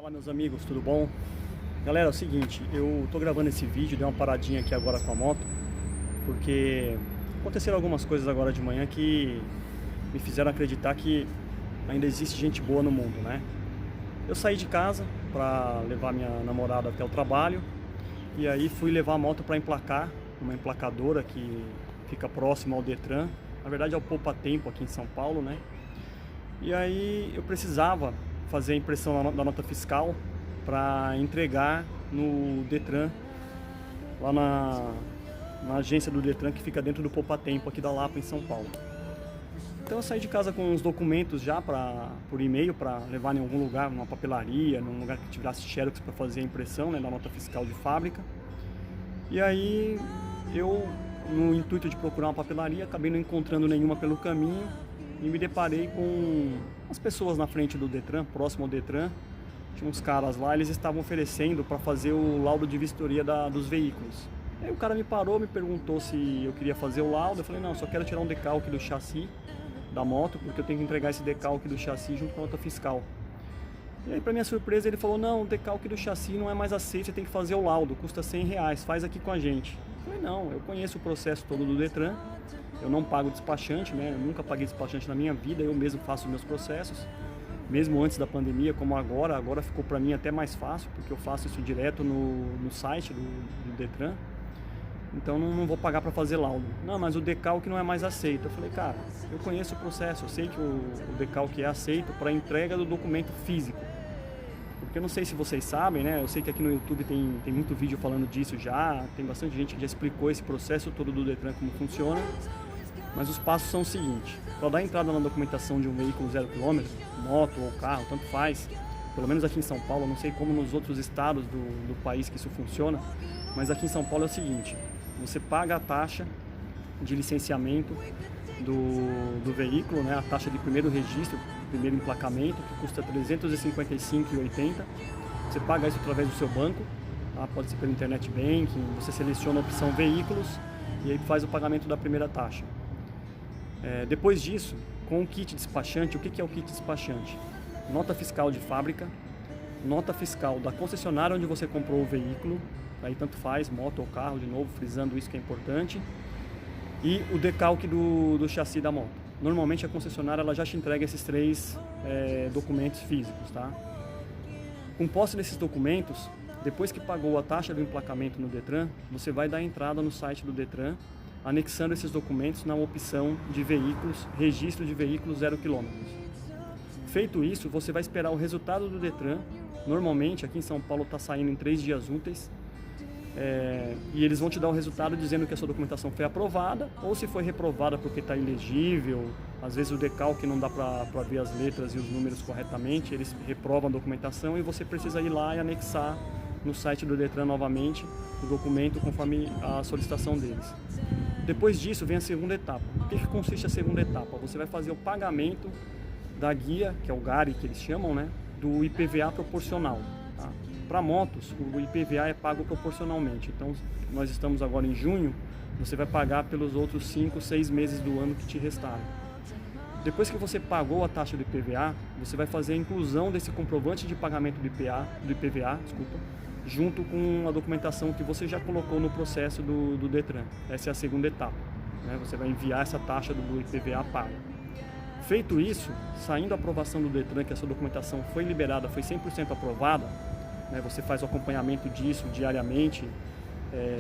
Fala meus amigos, tudo bom? Galera, é o seguinte, eu tô gravando esse vídeo, dei uma paradinha aqui agora com a moto, porque aconteceram algumas coisas agora de manhã que me fizeram acreditar que ainda existe gente boa no mundo, né? Eu saí de casa pra levar minha namorada até o trabalho e aí fui levar a moto pra emplacar, uma emplacadora que fica próximo ao Detran, na verdade é o Poupa Tempo aqui em São Paulo, né? E aí eu precisava fazer a impressão da nota fiscal para entregar no Detran, lá na agência do Detran que fica dentro do Poupa Tempo aqui da Lapa, em São Paulo. Então eu saí de casa com os documentos já por e-mail para levar em algum lugar, numa papelaria, num lugar que tivesse xerox para fazer a impressão, né, da nota fiscal de fábrica. E aí eu, no intuito de procurar uma papelaria, acabei não encontrando nenhuma pelo caminho e me deparei com as pessoas na frente do Detran, próximo ao Detran. Tinha uns caras lá, eles estavam oferecendo para fazer o laudo de vistoria dos veículos. Aí o cara me parou, me perguntou se eu queria fazer o laudo. Eu falei, não, só quero tirar um decalque do chassi da moto, porque eu tenho que entregar esse decalque do chassi junto com a nota fiscal. E aí, para minha surpresa, ele falou, não, o decalque do chassi não é mais aceito, você tem que fazer o laudo, custa R$100, faz aqui com a gente. Eu falei, não, eu conheço o processo todo do Detran, eu não pago despachante, né? Eu nunca paguei despachante na minha vida, eu mesmo faço meus processos. Mesmo antes da pandemia, como agora ficou para mim até mais fácil, porque eu faço isso direto no site do Detran. Então não vou pagar para fazer laudo. Não, mas o decalque não é mais aceito. Eu falei, cara, eu conheço o processo, eu sei que o decalque é aceito para entrega do documento físico. Porque eu não sei se vocês sabem, né? Eu sei que aqui no YouTube tem muito vídeo falando disso já, tem bastante gente que já explicou esse processo todo do Detran, como funciona. Mas os passos são o seguinte: para dar entrada na documentação de um veículo 0 km, moto ou carro, tanto faz, pelo menos aqui em São Paulo, não sei como nos outros estados do país que isso funciona, mas aqui em São Paulo é o seguinte: você paga a taxa de licenciamento do veículo, né, a taxa de primeiro registro, primeiro emplacamento, que custa R$ 355,80. Você paga isso através do seu banco, tá? Pode ser pelo internet banking, você seleciona a opção veículos e aí faz o pagamento da primeira taxa. Depois disso, com o kit despachante, o que é o kit despachante? Nota fiscal de fábrica, nota fiscal da concessionária onde você comprou o veículo, aí tanto faz, moto ou carro, de novo, frisando isso que é importante, e o decalque do chassi da moto. Normalmente a concessionária ela já te entrega esses três documentos físicos, tá? Com posse desses documentos, depois que pagou a taxa do emplacamento no Detran, você vai dar entrada no site do Detran, anexando esses documentos na opção de veículos, registro de veículos 0 km. Feito isso, você vai esperar o resultado do Detran. Normalmente, aqui em São Paulo está saindo em 3 dias úteis, e eles vão te dar o resultado dizendo que a sua documentação foi aprovada, ou se foi reprovada porque está ilegível. Às vezes o decalque não dá para ver as letras e os números corretamente, eles reprovam a documentação e você precisa ir lá e anexar no site do Detran novamente o documento conforme a solicitação deles. Depois disso vem a segunda etapa. O que consiste a segunda etapa? Você vai fazer o pagamento da guia, que é o GARI que eles chamam, né, do IPVA proporcional. Tá? Para motos, o IPVA é pago proporcionalmente. Então, nós estamos agora em junho, você vai pagar pelos outros 5, 6 meses do ano que te restaram. Depois que você pagou a taxa do IPVA, você vai fazer a inclusão desse comprovante de pagamento do IPVA, junto com a documentação que você já colocou no processo do Detran. Essa é a segunda etapa, né? Você vai enviar essa taxa do IPVA paga. Feito isso, saindo a aprovação do Detran, que essa documentação foi liberada, foi 100% aprovada, né? Você faz o acompanhamento disso diariamente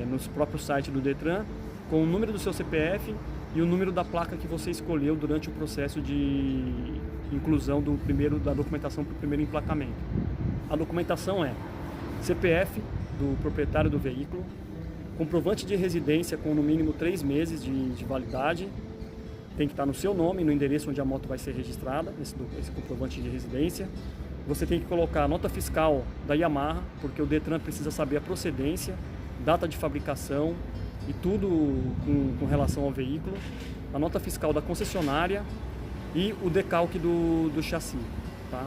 nos próprios sites do Detran, com o número do seu CPF e o número da placa que você escolheu durante o processo de inclusão da documentação para o primeiro emplacamento. A documentação é CPF do proprietário do veículo, comprovante de residência com no mínimo 3 meses de validade, tem que estar no seu nome, no endereço onde a moto vai ser registrada, esse comprovante de residência. Você tem que colocar a nota fiscal da Yamaha, porque o Detran precisa saber a procedência, data de fabricação e tudo com relação ao veículo, a nota fiscal da concessionária e o decalque do chassi, tá?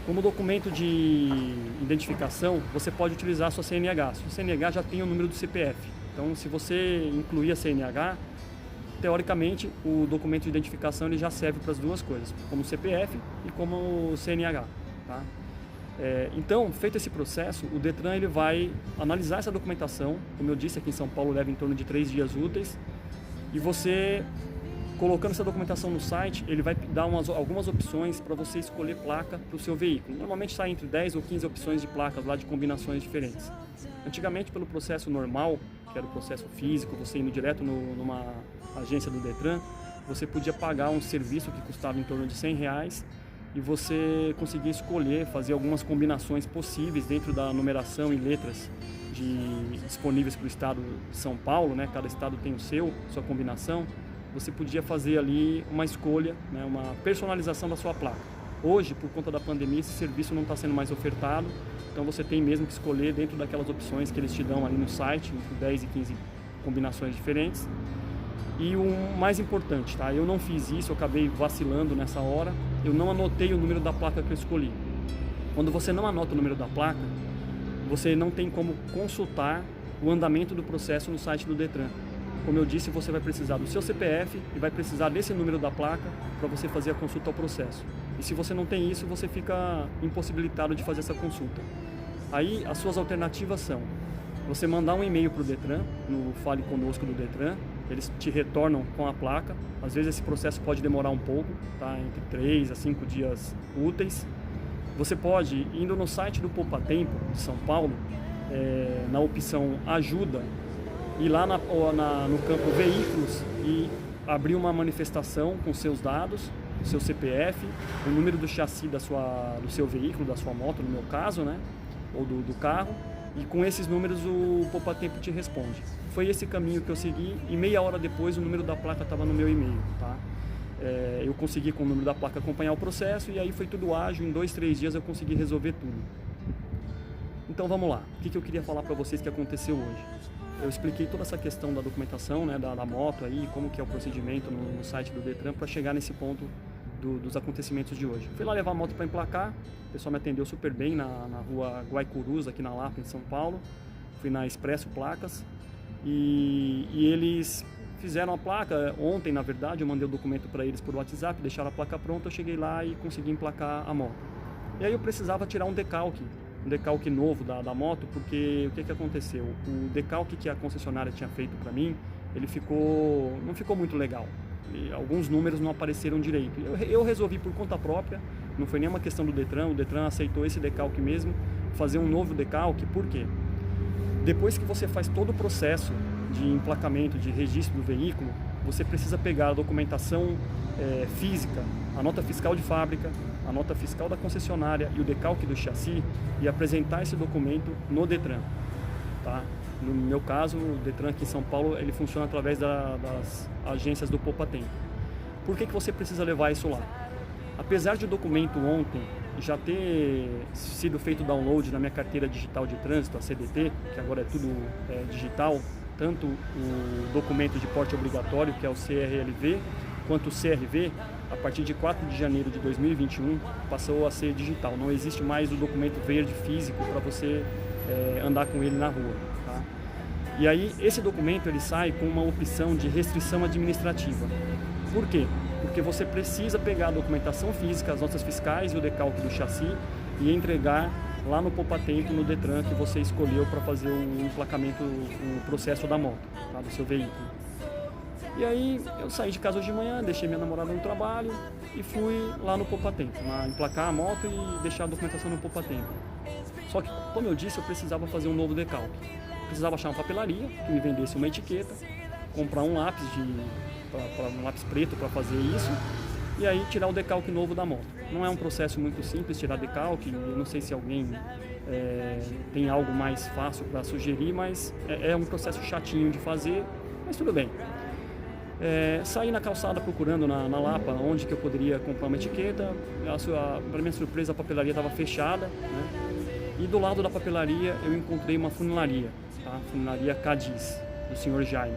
Como documento de identificação, você pode utilizar a sua CNH. A sua CNH já tem o número do CPF. Então, se você incluir a CNH, teoricamente, o documento de identificação ele já serve para as duas coisas, como CPF e como CNH. Tá? Então, feito esse processo, o Detran ele vai analisar essa documentação. Como eu disse, aqui em São Paulo leva em torno de 3 dias úteis. E você, colocando essa documentação no site, ele vai dar algumas opções para você escolher placa para o seu veículo. Normalmente sai entre 10 ou 15 opções de placas lá de combinações diferentes. Antigamente, pelo processo normal, que era o processo físico, você indo direto numa agência do Detran, você podia pagar um serviço que custava em torno de R$100 e você conseguia escolher, fazer algumas combinações possíveis dentro da numeração e letras disponíveis para o estado de São Paulo, né? Cada estado tem sua combinação. Você podia fazer ali uma escolha, né? Uma personalização da sua placa. Hoje, por conta da pandemia, esse serviço não está sendo mais ofertado, então você tem mesmo que escolher dentro daquelas opções que eles te dão ali no site, entre 10 e 15 combinações diferentes. E o mais importante, tá? Eu não fiz isso, eu acabei vacilando nessa hora, eu não anotei o número da placa que eu escolhi. Quando você não anota o número da placa, você não tem como consultar o andamento do processo no site do Detran. Como eu disse, você vai precisar do seu CPF e vai precisar desse número da placa para você fazer a consulta ao processo. E se você não tem isso, você fica impossibilitado de fazer essa consulta. Aí as suas alternativas são você mandar um e-mail para o Detran, no Fale Conosco do Detran, eles te retornam com a placa. Às vezes esse processo pode demorar um pouco, tá? Entre 3 a 5 dias úteis. Você pode, indo no site do Poupa Tempo de São Paulo, na opção Ajuda, ir lá no campo Veículos e abrir uma manifestação com seus dados, o seu CPF, o número do chassi do seu veículo, da sua moto, no meu caso, né? Ou do carro. E com esses números o Poupa Tempo te responde. Foi esse caminho que eu segui e meia hora depois o número da placa estava no meu e-mail, tá? Eu consegui com o número da placa acompanhar o processo e aí foi tudo ágil, em 2, 3 dias eu consegui resolver tudo. Então vamos lá, o que eu queria falar para vocês que aconteceu hoje? Eu expliquei toda essa questão da documentação, né, da moto aí, como que é o procedimento no site do Detran para chegar nesse ponto dos acontecimentos de hoje. Fui lá levar a moto para emplacar, o pessoal me atendeu super bem na rua Guaicurus, aqui na Lapa, em São Paulo. Fui na Expresso Placas e eles fizeram a placa. Ontem, na verdade, eu mandei o documento para eles por WhatsApp, deixaram a placa pronta, eu cheguei lá e consegui emplacar a moto. E aí eu precisava tirar um decalque novo da moto, porque o que aconteceu? O decalque que a concessionária tinha feito para mim, ele não ficou muito legal. E alguns números não apareceram direito. Eu resolvi por conta própria, não foi nenhuma questão do Detran, o Detran aceitou esse decalque mesmo, fazer um novo decalque. Por quê? Depois que você faz todo o processo de emplacamento, de registro do veículo, você precisa pegar a documentação física, a nota fiscal de fábrica, a nota fiscal da concessionária e o decalque do chassi e apresentar esse documento no Detran, tá? No meu caso, o Detran aqui em São Paulo, ele funciona através das agências do Poupa Tempo. Por que você precisa levar isso lá? Apesar de o documento ontem já ter sido feito download na minha carteira digital de trânsito, a CDT, que agora é tudo digital, tanto o documento de porte obrigatório, que é o CRLV, quanto o CRV, a partir de 4 de janeiro de 2021, passou a ser digital. Não existe mais o documento verde físico para você andar com ele na rua. Tá? E aí, esse documento ele sai com uma opção de restrição administrativa. Por quê? Porque você precisa pegar a documentação física, as notas fiscais e o decalque do chassi e entregar lá no Poupa Tempo, no Detran, que você escolheu para fazer o emplacamento, o processo da moto, tá? Do seu veículo. E aí eu saí de casa hoje de manhã, deixei minha namorada no trabalho e fui lá no Poupa Tempo, emplacar a moto e deixar a documentação no Poupa Tempo. Só que, como eu disse, eu precisava fazer um novo decalque. Precisava achar uma papelaria que me vendesse uma etiqueta, comprar um lápis um lápis preto para fazer isso e aí tirar o decalque novo da moto. Não é um processo muito simples tirar decalque, eu não sei se alguém tem algo mais fácil para sugerir, mas é um processo chatinho de fazer, mas tudo bem. Saí na calçada procurando na Lapa onde que eu poderia comprar uma etiqueta. Para minha surpresa, a papelaria estava fechada, né? E do lado da papelaria eu encontrei uma funilaria, tá? Funilaria Cadiz, do senhor Jaime.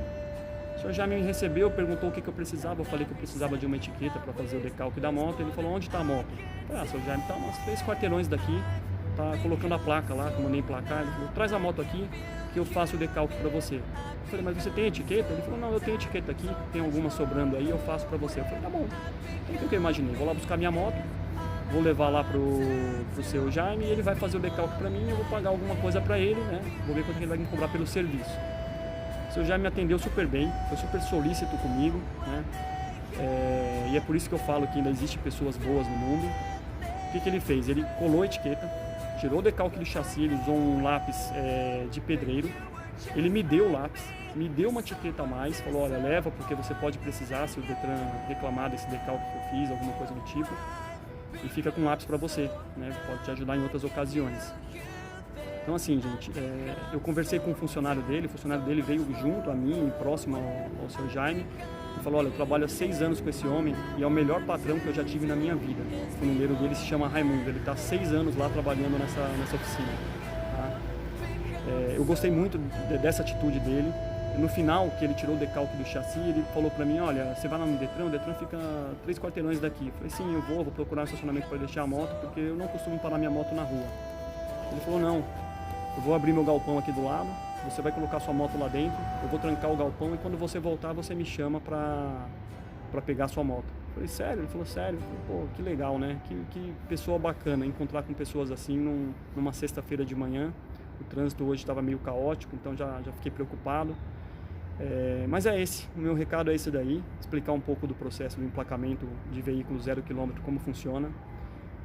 O senhor Jaime me recebeu, perguntou o que eu precisava. Eu falei que eu precisava de uma etiqueta para fazer o decalque da moto. Ele falou: onde está a moto? Eu falei: senhor Jaime, está uns 3 quarteirões daqui, tá colocando a placa lá, que eu mandei emplacar. Ele falou: traz a moto aqui que eu faço o decalque para você. Eu falei: mas você tem etiqueta? Ele falou: não, eu tenho etiqueta aqui, tem alguma sobrando aí, eu faço para você. Eu falei: tá bom. Então o que eu imaginei? Vou lá buscar minha moto, vou levar lá pro seu Jaime e ele vai fazer o decalque para mim, eu vou pagar alguma coisa para ele, né? Vou ver quanto ele vai me cobrar pelo serviço. O seu Jaime me atendeu super bem, foi super solícito comigo, né? E é por isso que eu falo que ainda existem pessoas boas no mundo. O que ele fez? Ele colou a etiqueta, tirou o decalque do chassi, ele usou um lápis de pedreiro, ele me deu o lápis, me deu uma etiqueta a mais, falou, olha, leva porque você pode precisar se o Detran reclamar desse decalque que eu fiz, alguma coisa do tipo, e fica com lápis para você, né? Pode te ajudar em outras ocasiões. Então assim, gente, eu conversei com o funcionário dele veio junto a mim, próximo ao seu Jaime, e falou, olha, eu trabalho há 6 anos com esse homem e é o melhor patrão que eu já tive na minha vida. O funileiro dele se chama Raimundo, ele está há 6 anos lá trabalhando nessa oficina. Tá? Eu gostei muito dessa atitude dele. No final, que ele tirou o decalque do chassi, ele falou para mim, olha, você vai lá no Detran, o Detran fica 3 quarteirões daqui. Eu falei, sim, eu vou procurar um estacionamento para deixar a moto, porque eu não costumo parar minha moto na rua. Ele falou, não, eu vou abrir meu galpão aqui do lado, você vai colocar sua moto lá dentro, eu vou trancar o galpão e quando você voltar, você me chama para pegar sua moto. Eu falei, sério? Ele falou, sério. Eu falei, pô, que legal, né? Que pessoa bacana, encontrar com pessoas assim numa sexta-feira de manhã. O trânsito hoje estava meio caótico, então já fiquei preocupado. Mas o meu recado é esse daí, explicar um pouco do processo do emplacamento de veículo 0 km, como funciona.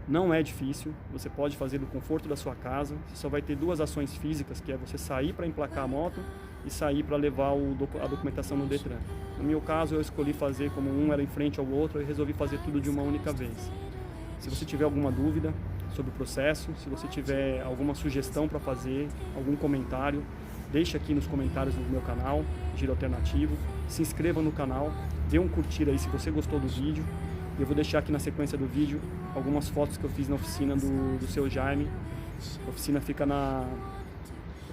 Não é difícil, você pode fazer do conforto da sua casa, você só vai ter 2 ações físicas, que é você sair para emplacar a moto e sair para levar a documentação no Detran. No meu caso, eu escolhi fazer como um era em frente ao outro e resolvi fazer tudo de uma única vez. Se você tiver alguma dúvida sobre o processo, se você tiver alguma sugestão para fazer, algum comentário, deixa aqui nos comentários do meu canal, Giro Alternativo, se inscreva no canal, dê um curtir aí se você gostou do vídeo. Eu vou deixar aqui na sequência do vídeo algumas fotos que eu fiz na oficina do seu Jaime. A oficina fica na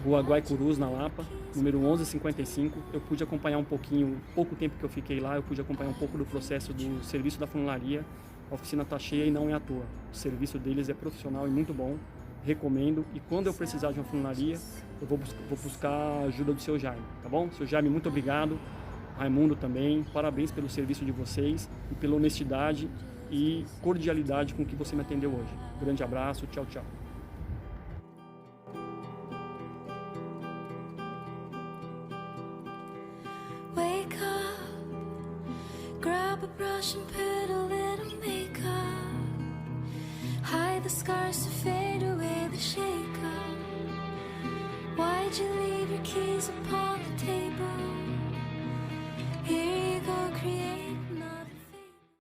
Rua Guaicurus, na Lapa, número 1155. Eu pude acompanhar um pouco tempo que eu fiquei lá, eu pude acompanhar um pouco do processo do serviço da funilaria. A oficina está cheia e não é à toa. O serviço deles é profissional e muito bom. Recomendo. E quando eu precisar de uma funilaria, eu vou buscar a ajuda do seu Jaime, tá bom? Seu Jaime, muito obrigado. Raimundo também, parabéns pelo serviço de vocês e pela honestidade e cordialidade com que você me atendeu hoje. Grande abraço, tchau, tchau. Wake up, grab a brush and put a little makeup. Hide the scars to fade away the shake-up. Why'd you leave your keys upon the table?